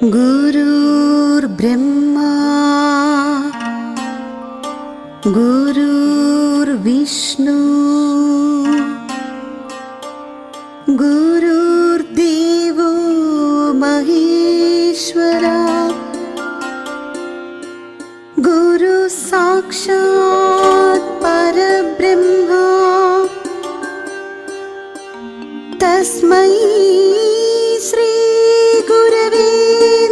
गुरुर्ब्रह्मा गुरुर्विष्णु गुरुर्देवो महेश्वरा गुरु साक्षात् परब्रह्मा तस्मै श्री गुरवे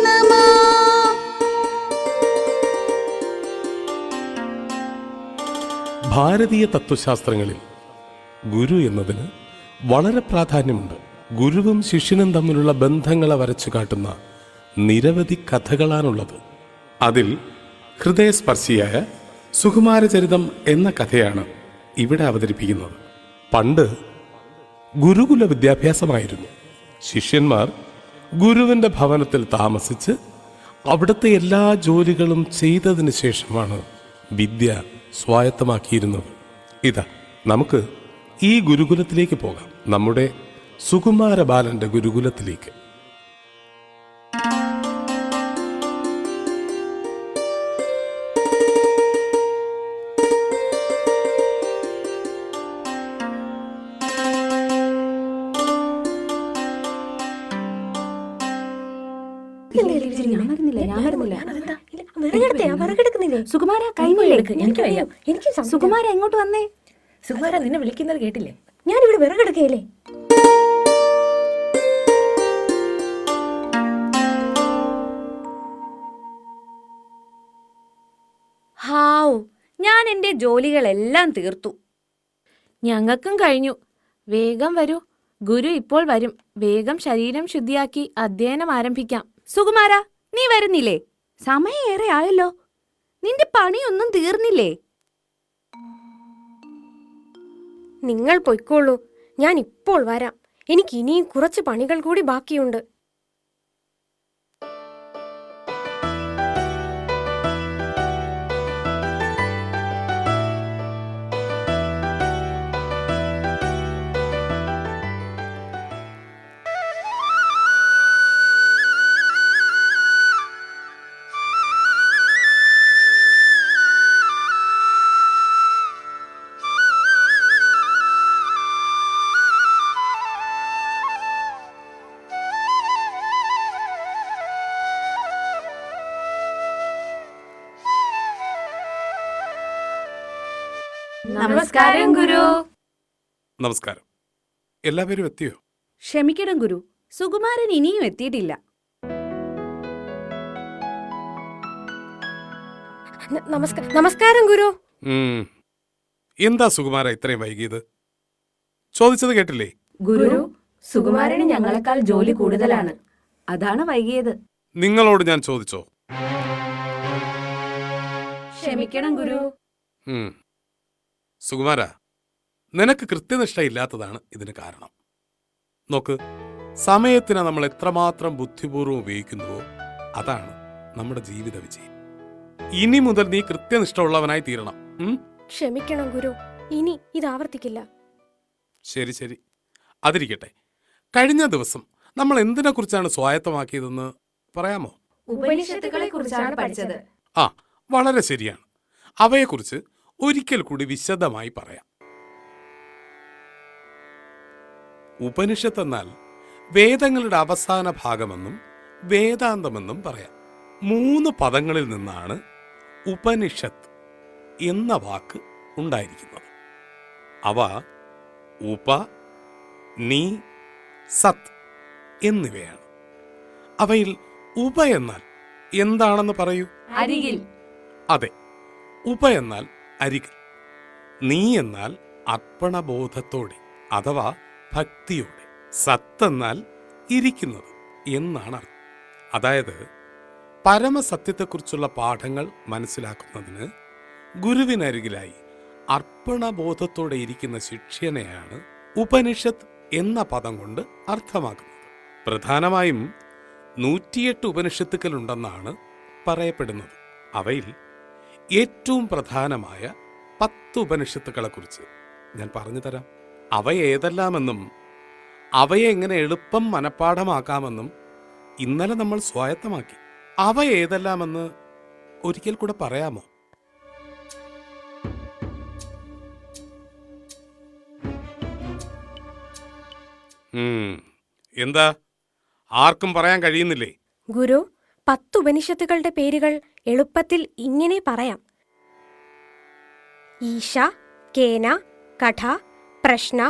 नमः. ഭാരതീയ തത്വശാസ്ത്രങ്ങളിൽ ഗുരു എന്നതിന് വളരെ പ്രാധാന്യമുണ്ട്. ഗുരുവും ശിഷ്യനും തമ്മിലുള്ള ബന്ധങ്ങളെ വരച്ചു കാട്ടുന്ന നിരവധി കഥകളാണുള്ളത്. അതിൽ ഹൃദയസ്പർശിയായ സുകുമാരചരിതം എന്ന കഥയാണ് ഇവിടെ അവതരിപ്പിക്കുന്നത്. പണ്ട് ഗുരുകുല വിദ്യാഭ്യാസമായിരുന്നു. ശിഷ്യന്മാർ ഗുരുവിൻ്റെ ഭവനത്തിൽ താമസിച്ച് അവിടുത്തെ എല്ലാ ജോലികളും ചെയ്തതിന് ശേഷമാണ് വിദ്യ സ്വായത്തമാക്കിയിരുന്നത്. ഇതാ നമുക്ക് ഈ ഗുരുകുലത്തിലേക്ക് പോകാം, നമ്മുടെ സുകുമാരബാലന്റെ ഗുരുകുലത്തിലേക്ക്. സുകുമാര എങ്ങോട്ട് വന്നേ? സുകുമാര നിന്നെ വിളിക്കുന്നത് കേട്ടില്ലേ? ഞാനിവിടെ വിറകെടുക്കയില്ലേ. ഹാവ്, ഞാൻ എന്റെ ജോലികളെല്ലാം തീർത്തു. ഞങ്ങൾക്കും കഴിഞ്ഞു. വേഗം വരൂ, ഗുരു ഇപ്പോൾ വരും. വേഗം ശരീരം ശുദ്ധിയാക്കി അധ്യയനം ആരംഭിക്കാം. സുകുമാര, നീ വരുന്നില്ലേ? സമയം ഏറെ ആയല്ലോ. നിന്റെ പണിയൊന്നും തീർന്നില്ലേ? നിങ്ങൾ പൊയ്ക്കോളൂ, ഞാൻ ഇപ്പോൾ വരാം. എനിക്ക് ഇനിയും കുറച്ച് പണികൾ കൂടി ബാക്കിയുണ്ട്. നമസ്കാരം ഗുരു. നമസ്കാരം. എല്ലാവരും എത്തിയോ? ക്ഷമിക്കണം ഗുരു, സുകുമാരൻ ഇനിയും എത്തിയിട്ടില്ല. നമസ്കാരം ഗുരു. എന്താ സുകുമാര ഇത്രയും വൈകിയത്? ചോദിച്ചത് കേട്ടില്ലേ? ഗുരു, സുകുമാരന് ഞങ്ങളെക്കാൾ ജോലി കൂടുതലാണ്, അതാണ് വൈകിയത്. നിങ്ങളോട് ഞാൻ ചോദിച്ചോ? ക്ഷമിക്കണം ഗുരു. സുകുമാര, നിനക്ക് കൃത്യനിഷ്ഠ ഇല്ലാത്തതാണ് ഇതിന് കാരണം. നോക്ക്, സമയത്തിനെ നമ്മൾ എത്രമാത്രം ബുദ്ധിപൂർവ്വം ഉപയോഗിക്കുന്നുവോ അതാണ് നമ്മുടെ ജീവിത വിജയം. ഇനി മുതൽ നീ കൃത്യനിഷ്ഠ ഉള്ളവനായി തീരണം. ക്ഷമിക്കണം ഗുരു, ഇനി ഇത് ആവർത്തിക്കില്ല. ശരി ശരി, അതിരിക്കട്ടെ. കഴിഞ്ഞ ദിവസം നമ്മൾ എന്തിനെ കുറിച്ചാണ് സ്വായത്തമാക്കിയതെന്ന് പറയാമോ? ഉപനിഷത്തുക്കളെ കുറിച്ചാണ് പഠിച്ചത്. ആ, വളരെ ശരിയാണ്. അവയെക്കുറിച്ച് ഒരിക്കൽ കൂടി വിശദമായി പറയാം. ഉപനിഷത്ത് എന്നാൽ വേദങ്ങളുടെ അവസാന ഭാഗമെന്നും വേദാന്തമെന്നും പറയാം. 3 പദങ്ങളിൽ നിന്നാണ് ഉപനിഷത്ത് എന്ന വാക്ക് ഉണ്ടായിരിക്കുന്നത്. അവ ഉപ, നീ, സത് എന്നിവയാണ്. അവയിൽ ഉപ എന്നാൽ എന്താണെന്ന് പറയൂ. അരികിൽ. അതെ, ഉപ എന്നാൽ അരികിൽ. നീ എന്നാൽ അർപ്പണബോധത്തോടെ അഥവാ ഭക്തിയോടെ. സത്ത് എന്നാൽ ഇരിക്കുന്നത് എന്നാണ് അർത്ഥം. അതായത് പരമസത്യത്തെക്കുറിച്ചുള്ള പാഠങ്ങൾ മനസ്സിലാക്കുന്നതിന് ഗുരുവിനരികിലായി അർപ്പണബോധത്തോടെ ഇരിക്കുന്ന ശിഷ്യനെയാണ് ഉപനിഷത്ത് എന്ന പദം കൊണ്ട് അർത്ഥമാക്കുന്നത്. പ്രധാനമായും 108 ഉപനിഷത്തുക്കളുണ്ടെന്നാണ് പറയപ്പെടുന്നത്. അവയിൽ ഏറ്റവും പ്രധാനമായ 10 ഉപനിഷത്തുക്കളെക്കുറിച്ച് ഞാൻ പറഞ്ഞു തരാം. അവ ഏതെല്ലാമെന്നും അവയെ എങ്ങനെ എളുപ്പം മനഃപ്പാഠമാക്കാമെന്നും ഇന്നലെ നമ്മൾ സ്വായത്തമാക്കി. അവ ഏതെല്ലാമെന്ന് ഒരിക്കൽ കൂടെ പറയാമോ? എന്താ, ആർക്കും പറയാൻ കഴിയുന്നില്ലേ? ഗുരു, 10 ഉപനിഷത്തുകളുടെ പേരുകൾ എളുപ്പത്തിൽ ഇങ്ങനെ പറയാം: ഈശ, കേന, കഠ, പ്രശ്ന,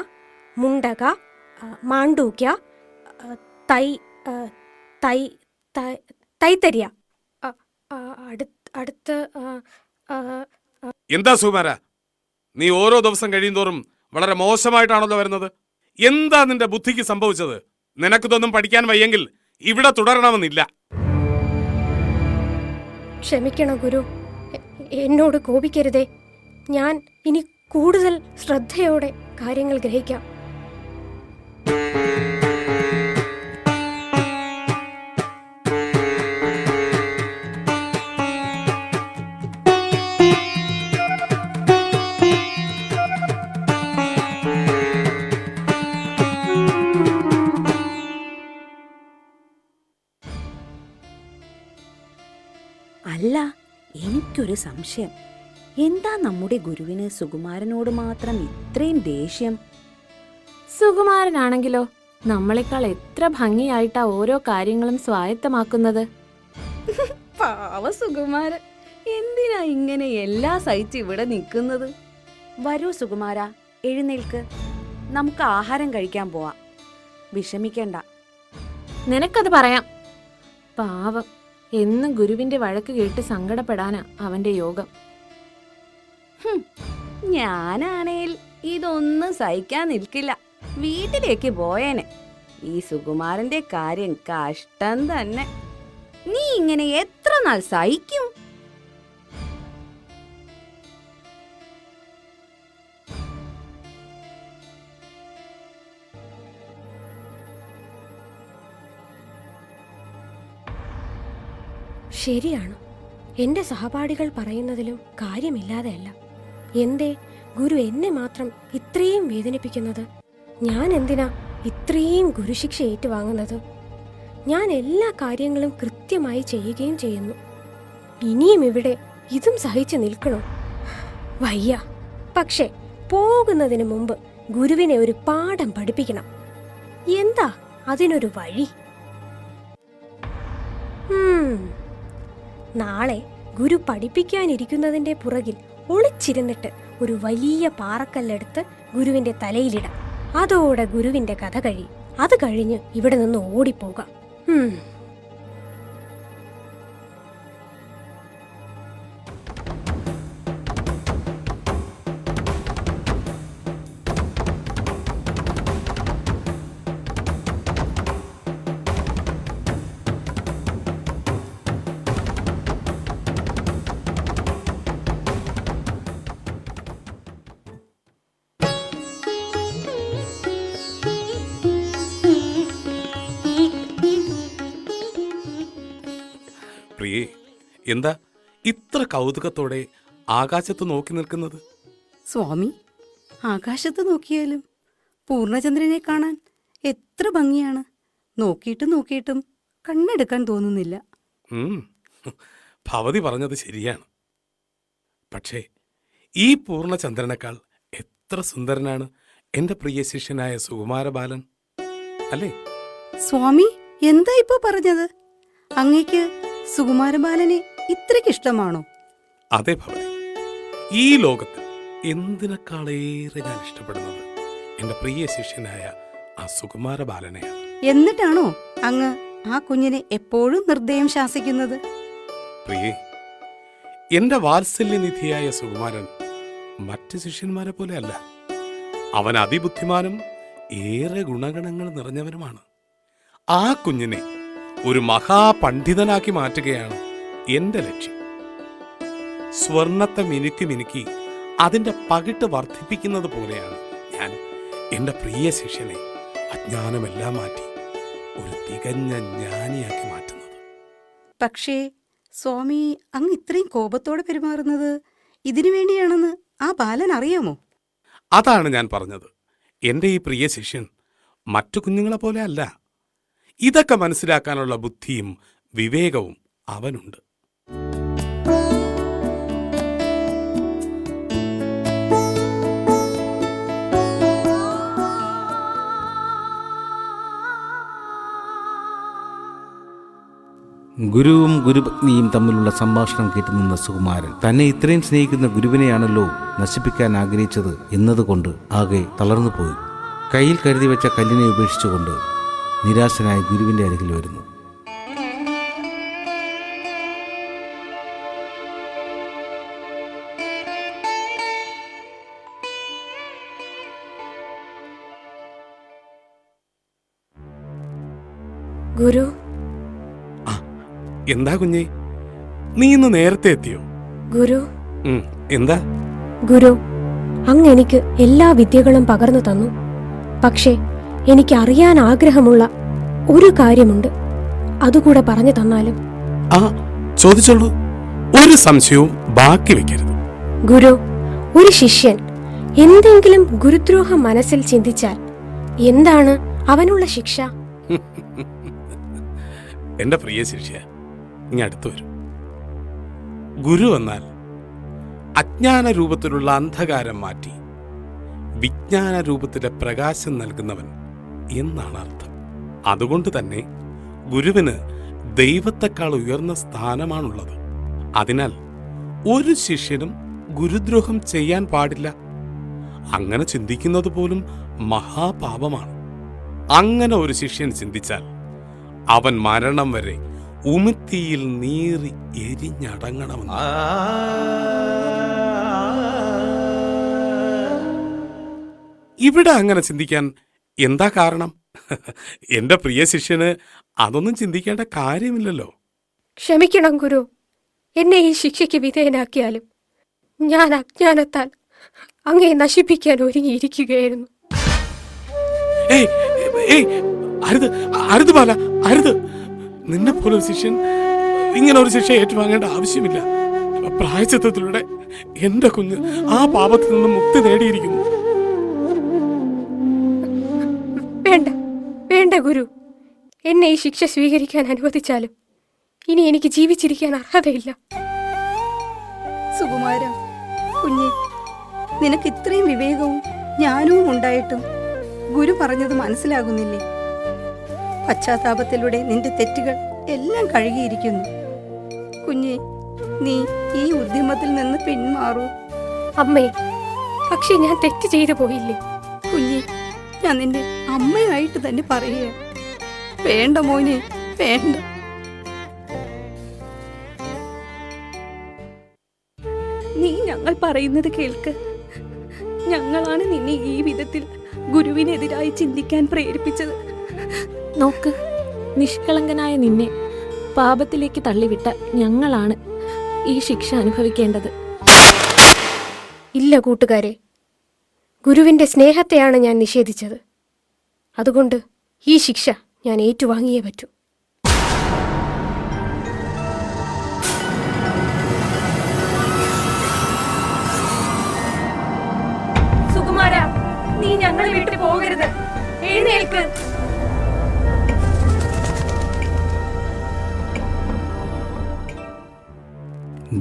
മുണ്ടക, മാണ്ഡൂക്യ, തൈത്തര്യ. അടുത്ത് എന്താ സുകുമാര, നീ ഓരോ ദിവസം കഴിയുന്തോറും വളരെ മോശമായിട്ടാണല്ലോ വരുന്നത്. എന്താ നിന്റെ ബുദ്ധിക്ക് സംഭവിച്ചത്? നിനക്കിതൊന്നും പഠിക്കാൻ വയ്യെങ്കിൽ ഇവിടെ തുടരണമെന്നില്ല. ക്ഷമിക്കണം ഗുരു, എന്നോട് കോപിക്കരുതേ. ഞാൻ ഇനി കൂടുതൽ ശ്രദ്ധയോടെ കാര്യങ്ങൾ ഗ്രഹിക്കാം. അല്ല, എനിക്കൊരു സംശയം. എന്താ നമ്മുടെ ഗുരുവിന് സുകുമാരനോട് മാത്രം ഇത്രയും ദേഷ്യം? സുകുമാരനാണെങ്കിലോ നമ്മളെക്കാൾ എത്ര ഭംഗിയായിട്ടാ ഓരോ കാര്യങ്ങളും സ്വായത്തമാക്കുന്നത്. പാവ സുകുമാരൻ, എന്തിനാ ഇങ്ങനെ എല്ലാം സഹിച്ച് ഇവിടെ നിൽക്കുന്നത്? വരൂ സുകുമാര, എഴുന്നേൽക്ക്, നമുക്ക് ആഹാരം കഴിക്കാൻ പോവാം. വിഷമിക്കണ്ട. നിനക്കത് പറയാം. പാവം, എന്നും ഗുരുവിന്റെ വഴക്ക് കേട്ട് സങ്കടപ്പെടാനാ അവന്റെ യോഗം. ഞാനാണേൽ ഇതൊന്നും സഹിക്കാൻ നിൽക്കില്ല, വീട്ടിലേക്ക് പോയേനെ. ഈ സുകുമാരന്റെ കാര്യം കഷ്ടം തന്നെ. നീ ഇങ്ങനെ എത്ര നാൾ സഹിക്കും? ശരിയാണ്, എന്റെ സഹപാഠികൾ പറയുന്നതിലും കാര്യമില്ലാതെയല്ല. എന്തേ ഗുരു എന്നെ മാത്രം ഇത്രയും വേദനിപ്പിക്കുന്നത്? ഞാൻ എന്തിനാ ഇത്രയും ഗുരുശിക്ഷ ഏറ്റുവാങ്ങുന്നത്? ഞാൻ എല്ലാ കാര്യങ്ങളും കൃത്യമായി ചെയ്യുകയും ചെയ്യുന്നു. ഇനിയും ഇവിടെ ഇതും സഹിച്ചു നിൽക്കണോ? വയ്യ. പക്ഷേ പോകുന്നതിന് മുമ്പ് ഗുരുവിനെ ഒരു പാഠം പഠിപ്പിക്കണം. എന്താ അതിനൊരു വഴി? നാളെ ഗുരു പഠിപ്പിക്കാനിരിക്കുന്നതിന്റെ പുറകിൽ ഒളിച്ചിരുന്നിട്ട് ഒരു വലിയ പാറക്കല്ലെടുത്ത് ഗുരുവിന്റെ തലയിലിടാം. അതോടെ ഗുരുവിന്റെ കഥ കഴിയും. അത് കഴിഞ്ഞ് ഇവിടെ നിന്ന് ഓടിപ്പോകാം. പ്രിയേ, എന്താ ഇത്ര കൗതുകത്തോടെ ആകാശത്ത് നോക്കി നിൽക്കുന്നത്? സ്വാമി, ആകാശത്ത് നോക്കിയാലും പൂർണ്ണചന്ദ്രനെ കാണാൻ എത്ര ഭംഗിയാണ്. നോക്കിയിട്ടും കണ്ണെടുക്കാൻ തോന്നുന്നില്ല. ഭവതി പറഞ്ഞത് ശരിയാണ്. പക്ഷേ ഈ പൂർണ്ണചന്ദ്രനേക്കാൾ എത്ര സുന്ദരനാണ് എന്റെ പ്രിയ ശിഷ്യനായ സുകുമാരബാലൻ, അല്ലേ? സ്വാമി, എന്താ ഇപ്പോ പറഞ്ഞത്? അങ്ങേക്ക് സുകുമാരബാലനെ ഇത്രയ്ക്കിഷ്ടമാണോ? അതെ ഭവതി, ഈ ലോകത്ത് എന്തിനേക്കാളേറെ ഞാൻ ഇഷ്ടപ്പെടുന്നത് എന്റെ പ്രിയ ശിഷ്യനായ ആ സുകുമാരബാലനെയാണ്. എന്നിട്ടാണോ അങ്ങ് ആ കുഞ്ഞിനെ എപ്പോഴും നിർദ്ദയം ശാസിക്കുന്നത്? പ്രിയേ, എന്റെ വാത്സല്യനിധിയായ സുകുമാരൻ മറ്റ് ശിഷ്യന്മാരെ പോലെ അല്ല. അവൻ അതിബുദ്ധിമാനും ഏറെ ഗുണഗണങ്ങൾ നിറഞ്ഞവനുമാണ്. ആ കുഞ്ഞിനെ ഒരു മഹാപണ്ഡിതനാക്കി മാറ്റുകയാണ് എന്റെ ലക്ഷ്യം. സ്വർണത്തെ മിനുക്കി അതിന്റെ പകിട്ട് വർദ്ധിപ്പിക്കുന്നത് പോലെയാണ് ഞാൻ എന്റെ പ്രിയ ശിഷ്യനെ അജ്ഞാനമെല്ലാം മാറ്റി ഒരു തികഞ്ഞ ജ്ഞാനിയാക്കി മാറ്റുന്നത്. പക്ഷേ സ്വാമി, അങ്ങ് ഇത്രയും കോപത്തോടെ പെരുമാറുന്നത് ഇതിനു വേണ്ടിയാണെന്ന് ആ ബാലൻ അറിയാമോ? അതാണ് ഞാൻ പറഞ്ഞത്. എന്റെ ഈ പ്രിയ ശിഷ്യൻ മറ്റു കുഞ്ഞുങ്ങളെ പോലെ അല്ല. ഇതൊക്കെ മനസ്സിലാക്കാനുള്ള ബുദ്ധിയും വിവേകവും അവനുണ്ട്. ഗുരുവും ഗുരുപത്നിയും തമ്മിലുള്ള സംഭാഷണം കേട്ടുനിന്ന സുകുമാരൻ തന്നെ ഇത്രയും സ്നേഹിക്കുന്ന ഗുരുവിനെയാണല്ലോ നശിപ്പിക്കാൻ ആഗ്രഹിച്ചത് എന്നതുകൊണ്ട് ആകെ തളർന്നുപോയി. കയ്യിൽ കരുതി വെച്ച കല്ലിനെ ഉപേക്ഷിച്ചുകൊണ്ട് നിരാശനായ ഗുരുവിന്റെ അരികിൽ വരുന്നു. ഗുരു, എന്താ കുഞ്ഞേ, നീ ഇന്ന് നേരത്തെ എത്തിയോ? ഗുരു, എന്താ? ഗുരു, അങ്ങ് എനിക്ക് എല്ലാ വിദ്യകളും പകർന്നു തന്നു. പക്ഷേ എനിക്ക് അറിയാൻ ആഗ്രഹമുള്ള ഒരു കാര്യമുണ്ട്. അതുകൂടെ പറഞ്ഞു തന്നാലും? ആ, ചോദിച്ചോളൂ. ഒരു സംശയവും ബാക്കി വെക്കരുത്. ഗുരു, ഒരു ശിഷ്യൻ എന്തെങ്കിലും ഗുരുദ്രോഹം മനസ്സിൽ ചിന്തിച്ചാൽ എന്താണ് അവനുള്ള ശിക്ഷ? എന്റെ പ്രിയ ശിഷ്യ, ഇനി അടുത്തു വരും. ഗുരു എന്നാൽ അജ്ഞാന രൂപത്തിലുള്ള അന്ധകാരം മാറ്റി വിജ്ഞാന രൂപത്തിലെ പ്രകാശം നൽകുന്നവൻ എന്നാണ് അർത്ഥം. അതുകൊണ്ട് തന്നെ ഗുരുവിന് ദൈവത്തെക്കാൾ ഉയർന്ന സ്ഥാനമാണുള്ളത്. അതിനാൽ ഒരു ശിഷ്യനും ഗുരുദ്രോഹം ചെയ്യാൻ പാടില്ല. അങ്ങനെ ചിന്തിക്കുന്നത് പോലും മഹാപാപമാണ്. അങ്ങനെ ഒരു ശിഷ്യൻ ചിന്തിച്ചാൽ അവൻ മരണം വരെ ഉമിത്തിയിൽ നീറി എരിഞ്ഞടങ്ങണമെന്ന്. ഇവിടെ അങ്ങനെ ചിന്തിക്കാൻ എന്താ കാരണം? എന്റെ പ്രിയ ശിഷ്യന് അതൊന്നും ചിന്തിക്കേണ്ട കാര്യമില്ലല്ലോ. ക്ഷമിക്കണം ഗുരു, എന്നെ ഈ ശിക്ഷയ്ക്ക് വിധേയനാക്കിയാലും ഞാൻ അജ്ഞാനത്താൽ അങ്ങയെ നശിപ്പിക്കാൻ ഒരുങ്ങിയിരിക്കുകയായിരുന്നു. അരുത്, അരുത് ബാല, അരുത്. നിന്നെ പോലെ ശിഷ്യൻ ഇങ്ങനെ ഒരു ശിക്ഷ ഏറ്റുവാങ്ങേണ്ട ആവശ്യമില്ല. പ്രായശ്ചിത്തത്തിലൂടെ എന്റെ കുഞ്ഞ് ആ പാപത്തിൽ നിന്നും മുക്തി നേടിയിരിക്കുന്നു. വേണ്ട, വേണ്ട ഗുരു, എന്നെ ഈ ശിക്ഷ സ്വീകരിക്കാൻ അനുവദിച്ചാലും ഇനി എനിക്ക് ജീവിച്ചിരിക്കാൻ അർഹതയില്ല. സുകുമാര കുഞ്ഞെ, നിനക്ക് ഇത്രയും വിവേകവും ജ്ഞാനവും ഉണ്ടായിട്ടും ഗുരു പറഞ്ഞത് മനസ്സിലാകുന്നില്ലേ? പശ്ചാത്താപത്തിലൂടെ നിന്റെ തെറ്റുകൾ എല്ലാം കഴുകിയിരിക്കുന്നു. കുഞ്ഞെ, നീ ഈ ഉദ്യമത്തിൽ നിന്ന് പിന്മാറൂ. അമ്മേ, പക്ഷെ ഞാൻ തെറ്റ് ചെയ്തു പോയില്ലേ? കുഞ്ഞെ, ഞാൻ നിന്റെ അമ്മയായിട്ട് തന്നെ പറയുക. വേണ്ട മോനെ, വേണ്ട. നീ ഞങ്ങൾ പറയുന്നത് കേൾക്ക്. ഞങ്ങളാണ് നിന്നെ ഈ വിധത്തിൽ ഗുരുവിനെതിരായി ചിന്തിക്കാൻ പ്രേരിപ്പിച്ചത്. നോക്ക്, നിഷ്കളങ്കനായ നിന്നെ പാപത്തിലേക്ക് തള്ളിവിട്ട ഞങ്ങളാണ് ഈ ശിക്ഷ അനുഭവിക്കേണ്ടത്. ഇല്ല കൂട്ടുകാരെ, ഗുരുവിന്റെ സ്നേഹത്തെയാണ് ഞാൻ നിഷേധിച്ചത്. അതുകൊണ്ട് ഈ ശിക്ഷ ഞാൻ ഏറ്റുവാങ്ങിയേ പറ്റൂ. സുകുമാര, നീ ഞങ്ങളെ വിട്ടു പോകരുത്. എഴുന്നേൽക്ക്.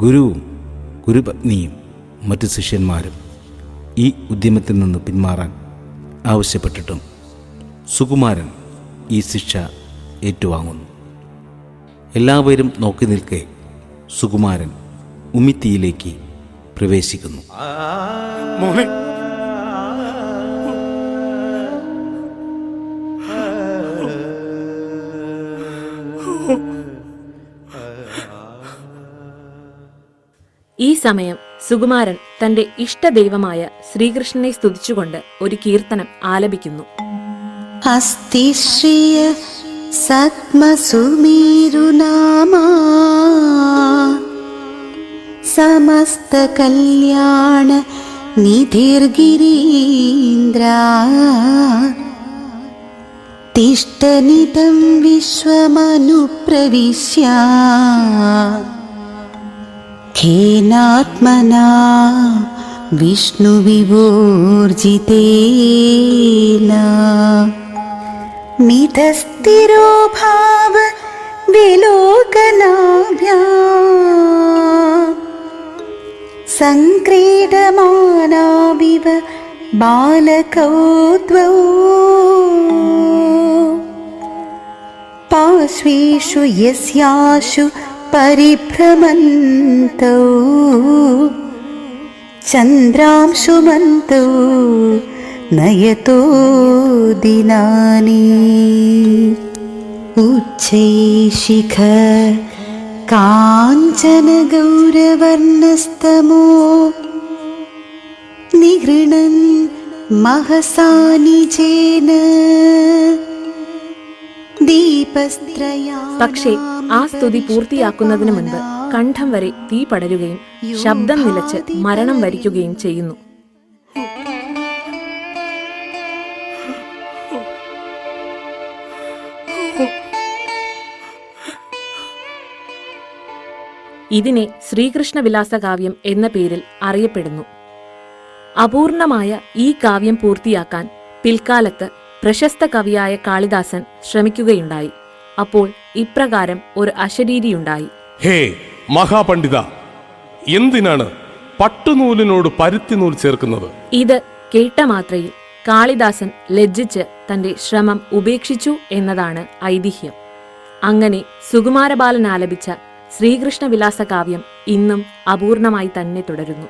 ഗുരുവും ഗുരുപത്നിയും മറ്റു ശിഷ്യന്മാരും ഈ ഉദ്യമത്തിൽ നിന്ന് പിന്മാറാൻ ആവശ്യപ്പെട്ടിട്ടും സുകുമാരൻ ഈ ശിക്ഷ ഏറ്റുവാങ്ങുന്നു. എല്ലാവരും നോക്കി നിൽക്കെ സുകുമാരൻ ഉമിത്തിയിലേക്ക് പ്രവേശിക്കുന്നു. മോനെ, ഈ സമയം സുകുമാരൻ തന്റെ ഇഷ്ടദൈവമായ ശ്രീകൃഷ്ണനെ സ്തുതിച്ചുകൊണ്ട് ഒരു കീർത്തനം ആലപിക്കുന്നു. अस्ति श्रिय सत्मसुमेरुनामा समस्त कल्याण निधिर्गिरीन्द्रा तिष्ठनिदं विश्वमनुप्रविश्य खेनात्मना विष्णुविभोर्जितेन. മിതസ്ഥിരോ ഭാവ വിലോകനാഭ്യാ സംക്രീഡമാനാവിവ ബാലകൗ ദ്വൗ പാർശ്വേഷു യസ്യാശു പരിഭ്രമന്തൗ ചന്ദ്രാംശുമന്തൗ നയതോ ദിനാനി ഉച്ചൈശിഖ കാഞ്ചന ഗൗരവർണസ്തമോ നിഗൃണൻ മഹസാനിജേന ദീപസ്ത്രയാ. പക്ഷേ ആ സ്തുതി പൂർത്തിയാക്കുന്നതിന് മുൻപ് കണ്ഠം വരെ തീ പടരുകയും ശബ്ദം നിലച്ച് മരണം വരിക്കുകയും ചെയ്യുന്നു. ഇതിനെ ശ്രീകൃഷ്ണവിലാസ കാവ്യം എന്ന പേരിൽ അറിയപ്പെടുന്നു. അപൂർണമായ ഈ കാവ്യം പൂർത്തിയാക്കാൻ പിൽക്കാലത്ത് പ്രശസ്ത കവിയായ കാളിദാസൻ ശ്രമിക്കുകയുണ്ടായി. അപ്പോൾ ഇപ്രകാരം ഒരു അശരീരിയുണ്ടായി. ഹേ മഹാപണ്ഡിത, എന്തിനാണ് പട്ടുനൂലിനോട് പരുത്തിനൂൽ ചേർക്കുന്നത്? ഇത് കേട്ട മാത്രയിൽ കാളിദാസൻ ലജ്ജിച്ച് തന്റെ ശ്രമം ഉപേക്ഷിച്ചു എന്നതാണ് ഐതിഹ്യം. അങ്ങനെ സുകുമാരബാലൻ ആലപിച്ച ശ്രീകൃഷ്ണവിലാസ കാവ്യം ഇന്നും അപൂർണമായി തന്നെ തുടരുന്നു.